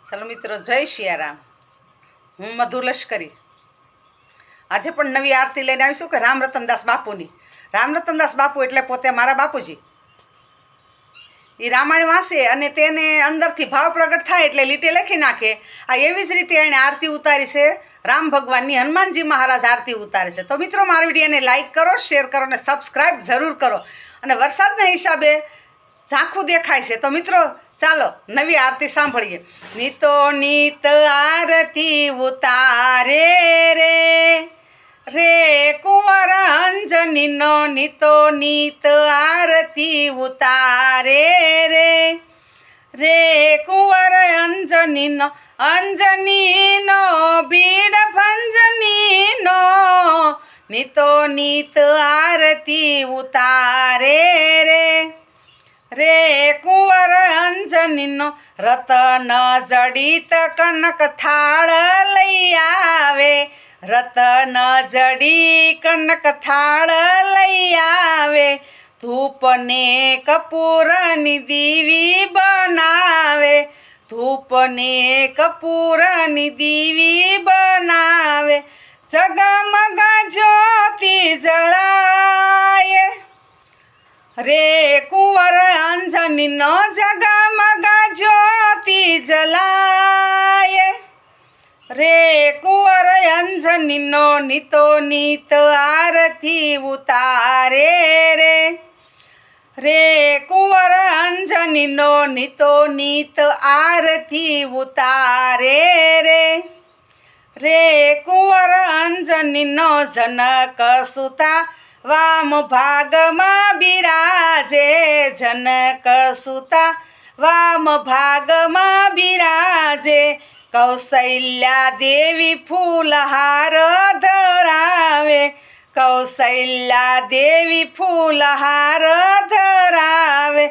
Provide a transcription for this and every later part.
ચાલો મિત્રો, જય શિયારામ. હું મધુ લશ્કરી. આજે પણ નવી આરતી લઈને આવીશું કે રામ રતનદાસ બાપુની. રામ રતનદાસ બાપુ એટલે પોતે મારા બાપુજી. એ રામાયણ વાંચે અને તેને અંદરથી ભાવ પ્રગટ થાય એટલે લીટે લખી નાખે. આ એવી જ રીતે એણે આરતી ઉતારી છે રામ ભગવાનની. હનુમાનજી મહારાજ આરતી ઉતારે છે. તો મિત્રો, મારા વિડીયોને લાઈક કરો, શેર કરો અને સબસ્ક્રાઈબ જરૂર કરો. અને વરસાદના હિસાબે ઝાંખું દેખાય છે. તો મિત્રો, ચાલો નવી આરતી સાંભળીએ. નીતો નીત આરતી ઉતારે રે રે કુંવર અંજનીનો નીતો નીત આરતી ઉતારે રે રે કુંવર અંજનીનો અંજનીનો ભીડ ભંજનીનો નીતો નીત આરતી ઉતારે રે રે કુંવર અંજનીનો રતન જડિત કનક થાળ લઈ આવે રતન જડી કનક થાળ લઈ આવે ધૂપને કપૂરની દીવી બનાવે ધૂપને કપૂરની દીવી બનાવે જગમગ જ્યોતિ જળાય રે કુંવર અંજનીનો જગમગ જ્યોતિ જલાય રે કુંવર અંજનીનો નીતો નીત આરતી ઉતારે રે રે કુંવર અંજનીનો નીતો નીત આરતી ઉતારે રે રે કુંવર અંજનીનો જનક સુતા વામ ભાગમાં બિરાજે જનક સુતા વામ ભાગમાં બિરાજે કૌશલ્યા દેવી ફૂલહાર ધરાવે કૌશલ્યા દેવી ફૂલહાર ધરાવે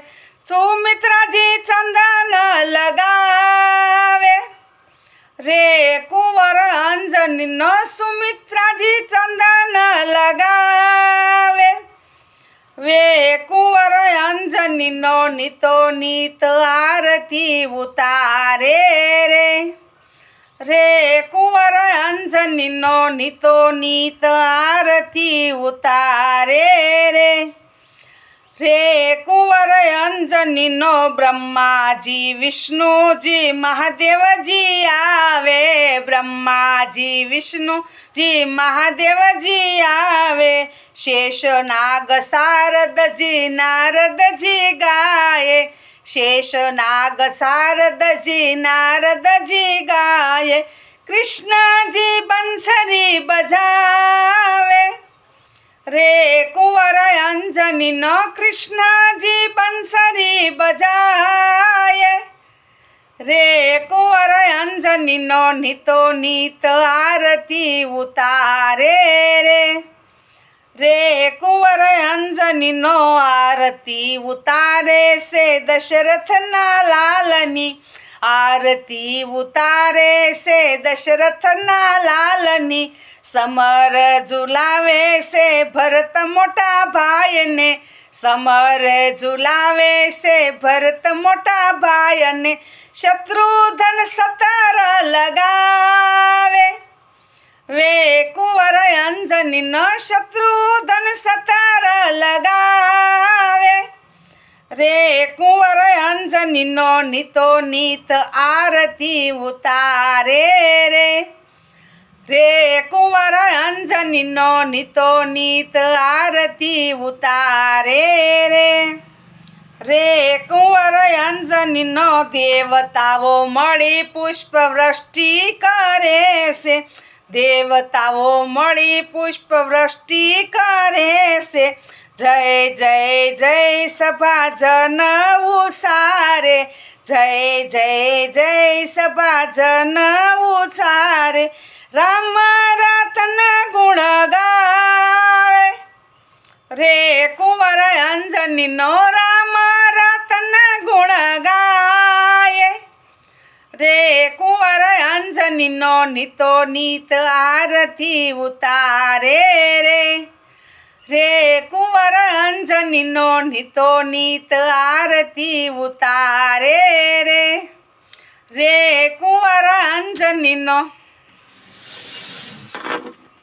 સુમિત્રાજી ચંદન લગાવે રે કુંવર અંજનીનો સુમિત્રાજી ચંદન લગાવે વે કુંવર અંજનીનો નીતો નીત આરતી ઉતારે રે રે કુંવર અંજનીનો નીતો નીત આરતી ઉતારે રે રે કુંવર અંજનીનો બ્રહ્માજી વિષ્ણુજી મહાદેવજી આવે બ્રહ્માજી વિષ્ણુજી મહાદેવજી આવે શેષ નાગ શારદજી નારદજી ગાય શેષ નાગ શારદજી નારદજી ગાય કૃષ્ણજી બંસરી બજાવે રે કુંવર અંજનીનો કૃષ્ણજી બંસરી બજાય રે કુંવર અંજનીનો નીતો નીત આરતી ઉતારે રે રે કુંવર અંજનીનો આરતી ઉતારે છે દશરથના લાલની આરતી ઉતારે છે દશરથના લાલની સમર ઝુલાવે છે ભરત મોટા ભાઈને સમર ઝુલાવે છે ભરત મોટા ભાઈને શત્રુધન સતર લગાવે વે કુંવર અંજનીનો શત્રુધન સતર લગાવે રે કુંવર અંજનીનો નીતો નીત આરતી ઉતારે રે રે કુંવર અંજનીનો નીતો નીત આરતી ઉતારે રે રે કુંવર અંજનીનો દેવતાઓ મળી પુષ્પવૃષ્ટિ કરે છે દેવતાઓ મળી પુષ્પવૃષ્ટિ કરે છે જય જય જય સભાજન ઉસારે જય જય જય સભાજન ઉસારે રામ રતન ગુણ ગાવે રે કુંવર અંજનીનો રામ રતન ગુણ ગાય રે કુંવર અંજનીનો નીતો નીત આરતી ઉતારે રે રે કુંવર અંજનીનો નીતો નીત આરતી ઉતારે રે રે કુંવર અંજનીનો